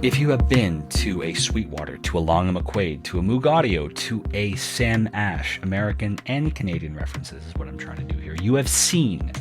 If you have been to a Sweetwater, to a Long & McQuaid, to a Moog Audio, to a Sam Ash, American and Canadian references is what I'm trying to do here, you have seen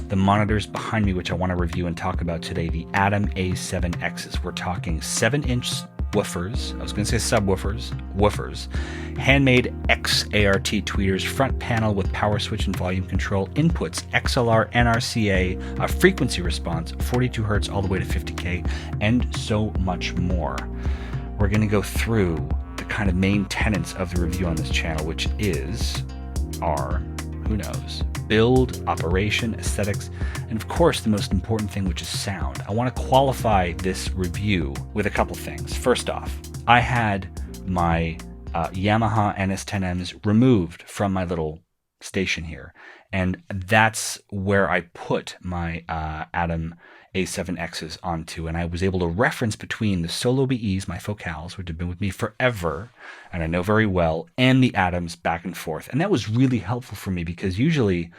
the monitors behind me, which I want to review and talk about today, the Adam A7Xs. We're talking 7-inch woofers, I was going to say subwoofers, woofers, handmade XART tweeters, front panel with power switch and volume control, inputs, XLR, NRCA, a frequency response, 42 hertz all the way to 50K, and so much more. We're going to go through the kind of main tenets of the review on this channel, which are, who knows, build, operation, aesthetics, and of course the most important thing, which is sound. I want to qualify this review with a couple things. First off, I had my Yamaha NS10Ms removed from my little station here, and that's where I put my Adam A7Xs onto, and I was able to reference between the Solo BEs, my Focals, which have been with me forever, and I know very well, and the Adams back and forth. And that was really helpful for me because usually,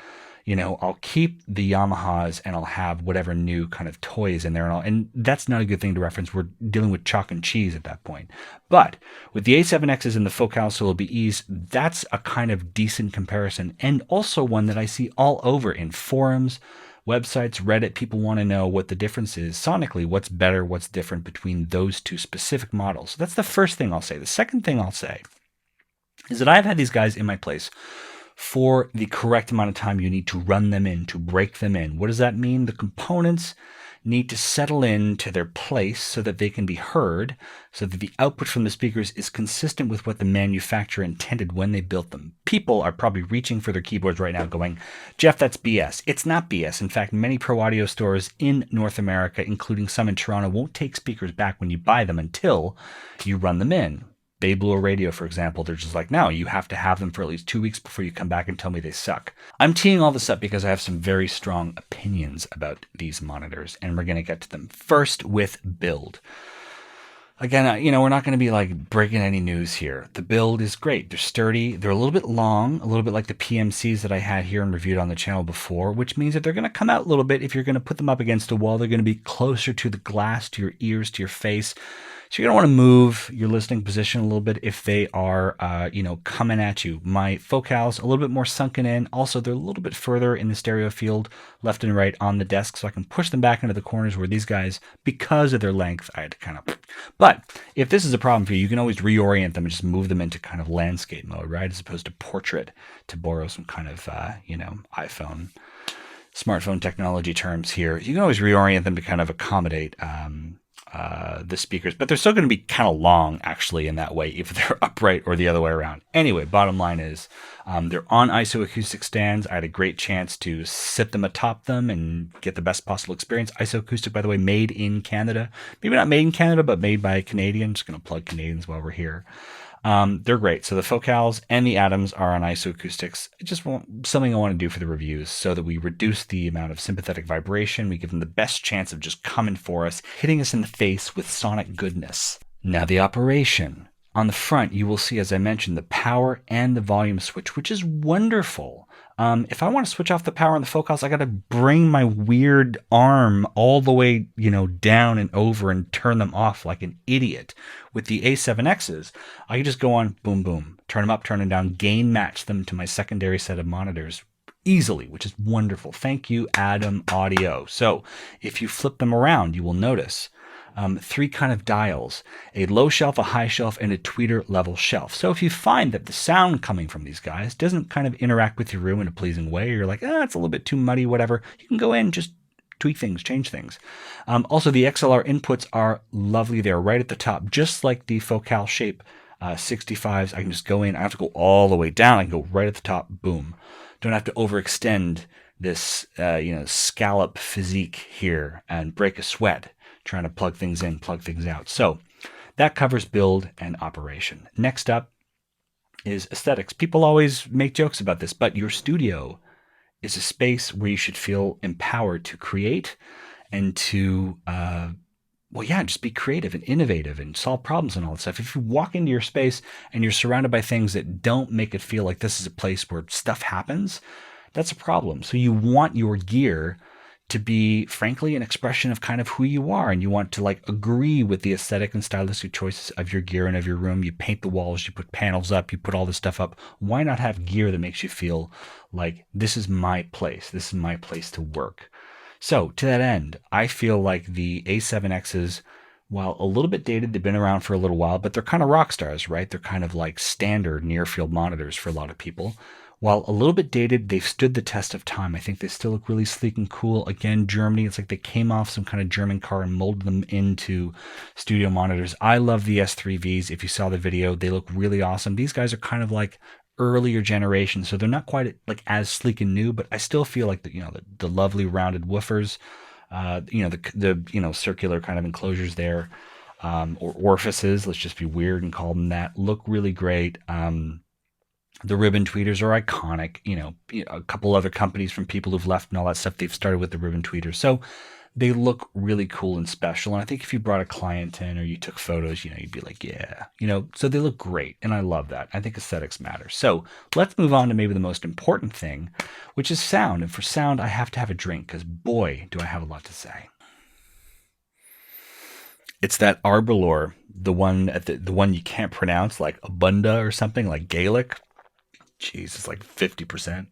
I'll keep the Yamahas and I'll have whatever new kind of toys in there, and that's not a good thing to reference. We're dealing with chalk and cheese at that point. But with the A7Xs and the Focal Solo BEs, that's a kind of decent comparison, and also one that I see all over in forums, websites, Reddit. People want to know what the difference is sonically, what's better, what's different between those two specific models. So that's the first thing I'll say. The second thing I'll say is that I've had these guys in my place for the correct amount of time you need to run them in, to break them in. What does that mean? The components need to settle into their place so that they can be heard, so that the output from the speakers is consistent with what the manufacturer intended when they built them. People are probably reaching for their keyboards right now going, Jeff, that's BS. It's not BS. In fact, many pro audio stores in North America, including some in Toronto, won't take speakers back when you buy them until you run them in. Bay Blue Radio, for example, they're just like, no, you have to have them for at least 2 weeks before you come back and tell me they suck. I'm teeing all this up because I have some very strong opinions about these monitors, and we're going to get to them. First, with build. Again, we're not going to be like breaking any news here. The build is great. They're sturdy. They're a little bit long, a little bit like the PMCs that I had here and reviewed on the channel before, which means that they're going to come out a little bit. If you're going to put them up against a wall, they're going to be closer to the glass, to your ears, to your face. So you're going to want to move your listening position a little bit if they are, coming at you. My Focals, a little bit more sunken in. Also, they're a little bit further in the stereo field, left and right on the desk, so I can push them back into the corners where these guys, because of their length, I had to kind of... But if this is a problem for you, you can always reorient them and just move them into kind of landscape mode, right? As opposed to portrait, to borrow some kind of, iPhone, smartphone technology terms here. You can always reorient them to kind of accommodate... the speakers, but they're still going to be kind of long actually in that way if they're upright or the other way around. Anyway, bottom line is they're on isoacoustic stands. I had a great chance to sit them atop them and get the best possible experience. Isoacoustic, by the way, made in Canada. Maybe not made in Canada, but made by a Canadian. Just going to plug Canadians while we're here. They're great. So the Focals and the Adams are on isoacoustics. It's just something I want to do for the reviews so that we reduce the amount of sympathetic vibration. We give them the best chance of just coming for us, hitting us in the face with sonic goodness. Now the operation. On the front, you will see, as I mentioned, the power and the volume switch, which is wonderful. If I want to switch off the power on the Focals, I got to bring my weird arm all the way, down and over and turn them off like an idiot. With the A7Xs, I can just go on, boom, boom, turn them up, turn them down, gain match them to my secondary set of monitors easily, which is wonderful. Thank you, Adam Audio. So if you flip them around, you will notice 3 kind of dials, a low shelf, a high shelf, and a tweeter level shelf. So if you find that the sound coming from these guys doesn't kind of interact with your room in a pleasing way, or you're like, it's a little bit too muddy, whatever, you can go in, just tweak things, change things. Also, the XLR inputs are lovely. They're right at the top, just like the Focal Shape 65s. I can just go in. I don't have to go all the way down. I can go right at the top, boom. Don't have to overextend this, scallop physique here and break a sweat trying to plug things in, plug things out. So that covers build and operation. Next up is aesthetics. People always make jokes about this, but your studio is a space where you should feel empowered to create and to, just be creative and innovative and solve problems and all that stuff. If you walk into your space and you're surrounded by things that don't make it feel like this is a place where stuff happens, that's a problem. So you want your gear to be, frankly, an expression of kind of who you are, and you want to like agree with the aesthetic and stylistic choices of your gear and of your room. You paint the walls, you put panels up, you put all this stuff up. Why not have gear that makes you feel like this is my place? This is my place to work. So to that end, I feel like the A7Xs, while a little bit dated, they've been around for a little while, but they're kind of rock stars, right? They're kind of like standard near field monitors for a lot of people. While a little bit dated, they've stood the test of time. I think they still look really sleek and cool. Again, Germany, it's like they came off some kind of German car and molded them into studio monitors. I love the S3Vs. If you saw the video, they look really awesome. These guys are kind of like earlier generation, so they're not quite like as sleek and new, but I still feel like the lovely rounded woofers, the circular kind of enclosures there, or orifices, let's just be weird and call them that, look really great. The ribbon tweeters are iconic. A couple other companies from people who've left and all that stuff, they've started with the ribbon tweeters. So they look really cool and special. And I think if you brought a client in or you took photos, you'd be like, yeah, so they look great. And I love that. I think aesthetics matter. So let's move on to maybe the most important thing, which is sound. And for sound, I have to have a drink because boy, do I have a lot to say. It's that Arbor, the one the one you can't pronounce, like Abunda or something, like Gaelic. Jeez, it's like 50%.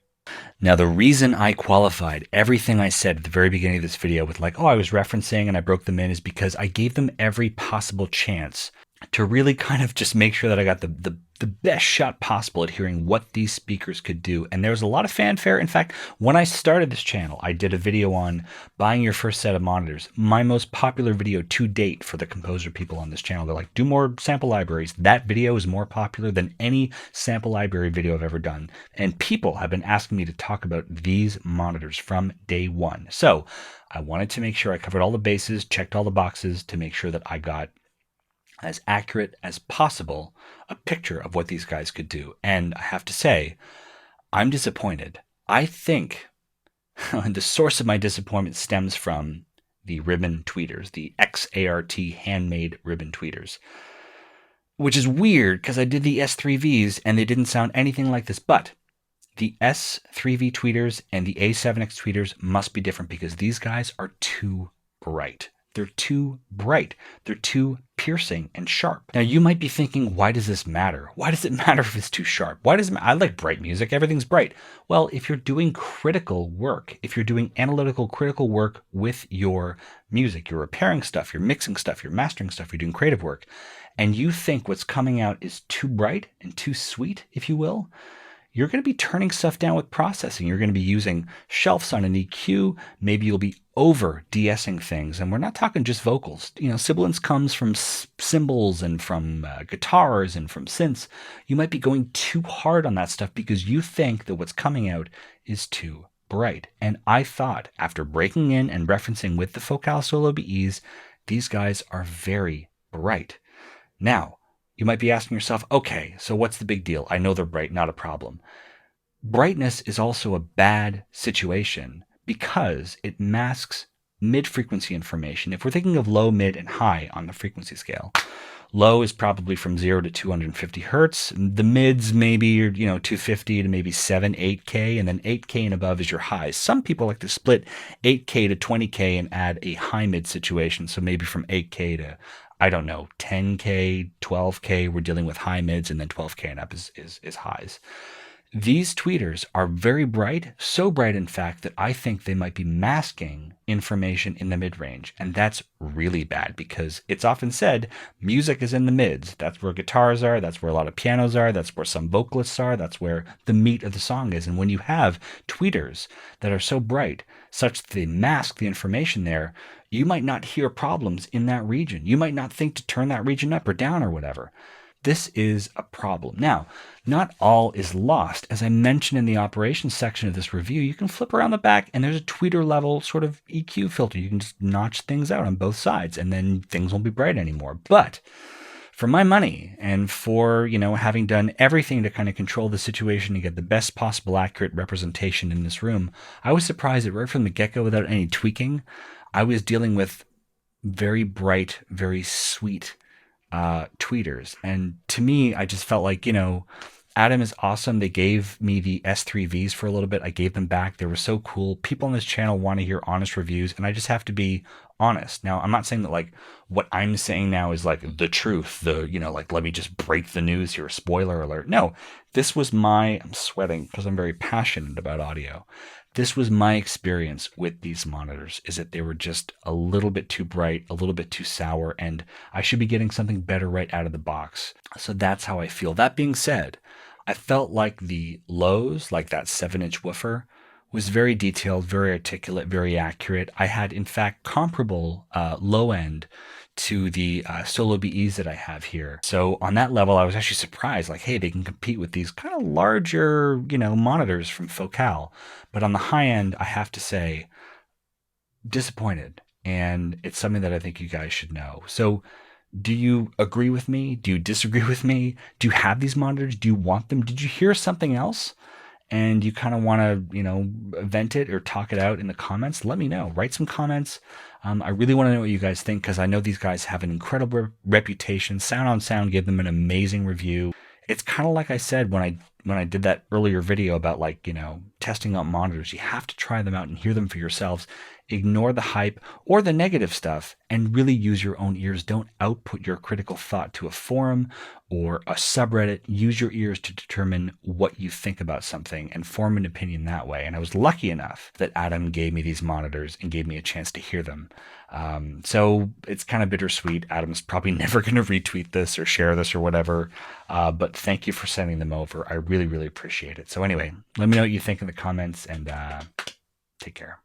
Now, the reason I qualified everything I said at the very beginning of this video with like, I was referencing and I broke them in, is because I gave them every possible chance to really kind of just make sure that I got the best shot possible at hearing what these speakers could do. And there was a lot of fanfare. In fact, when I started this channel, I did a video on buying your first set of monitors. My most popular video to date for the composer people on this channel. They're like, do more sample libraries. That video is more popular than any sample library video I've ever done. And people have been asking me to talk about these monitors from day one. So I wanted to make sure I covered all the bases, checked all the boxes to make sure that I got as accurate as possible a picture of what these guys could do. And I have to say, I'm disappointed. I think the source of my disappointment stems from the ribbon tweeters, the XART handmade ribbon tweeters, which is weird because I did the S3Vs and they didn't sound anything like this. But the S3V tweeters and the A7X tweeters must be different because these guys are too bright. They're too bright. They're too piercing and sharp. Now, you might be thinking, why does this matter? Why does it matter if it's too sharp? Why does it matter? I like bright music. Everything's bright. Well, if you're doing critical work, if you're doing analytical, critical work with your music, you're repairing stuff, you're mixing stuff, you're mastering stuff, you're doing creative work, and you think what's coming out is too bright and too sweet, if you will, you're going to be turning stuff down with processing. You're going to be using shelves on an EQ. Maybe you'll be over de-essing things. And we're not talking just vocals. Sibilance comes from cymbals and from guitars and from synths. You might be going too hard on that stuff because you think that what's coming out is too bright. And I thought, after breaking in and referencing with the Focal Solo BEs, these guys are very bright. Now, you might be asking yourself, okay, so what's the big deal? I know they're bright, not a problem. Brightness is also a bad situation because it masks mid-frequency information. If we're thinking of low, mid, and high on the frequency scale, low is probably from 0 to 250 hertz. The mids maybe are 250 to maybe 8K, and then 8K and above is your highs. Some people like to split 8K to 20K and add a high mid situation. So maybe from 8K to 10K, 12K, we're dealing with high mids, and then 12K and up is highs. These tweeters are very bright, so bright, in fact, that I think they might be masking information in the mid-range. And that's really bad because it's often said music is in the mids. That's where guitars are. That's where a lot of pianos are. That's where some vocalists are. That's where the meat of the song is. And when you have tweeters that are so bright, such that they mask the information there, you might not hear problems in that region. You might not think to turn that region up or down or whatever. This is a problem. Now, not all is lost. As I mentioned in the operations section of this review, you can flip around the back and there's a tweeter level sort of EQ filter. You can just notch things out on both sides and then things won't be bright anymore. But for my money and for, having done everything to kind of control the situation and get the best possible accurate representation in this room, I was surprised that right from the get-go, without any tweaking, I was dealing with very bright, very sweet tweeters. And to me, I just felt like, Adam is awesome. They gave me the S3Vs for a little bit. I gave them back. They were so cool. People on this channel want to hear honest reviews, and I just have to be honest. Now, I'm not saying that like what I'm saying now is like the truth, like let me just break the news here, spoiler alert. No, this was I'm sweating because I'm very passionate about audio. This was my experience with these monitors, is that they were just a little bit too bright, a little bit too sour, and I should be getting something better right out of the box. So that's how I feel. That being said, I felt like the lows, like that 7-inch woofer, was very detailed, very articulate, very accurate. I had, in fact, comparable low end to the Solo BEs that I have here. So on that level, I was actually surprised, like, hey, they can compete with these kind of larger, monitors from Focal. But on the high end, I have to say, disappointed. And it's something that I think you guys should know. So do you agree with me? Do you disagree with me? Do you have these monitors? Do you want them? Did you hear something else? And you kind of want to, vent it or talk it out in the comments? Let me know. Write some comments. I really want to know what you guys think, because I know these guys have an incredible reputation. Sound on Sound gave them an amazing review. It's kind of like I said when I did that earlier video about testing out monitors. You have to try them out and hear them for yourselves. Ignore the hype or the negative stuff and really use your own ears. Don't output your critical thought to a forum or a subreddit. Use your ears to determine what you think about something and form an opinion that way. And I was lucky enough that Adam gave me these monitors and gave me a chance to hear them. So it's kind of bittersweet. Adam's probably never going to retweet this or share this or whatever. But thank you for sending them over. I really, really appreciate it. So anyway, let me know what you think in the comments, and take care.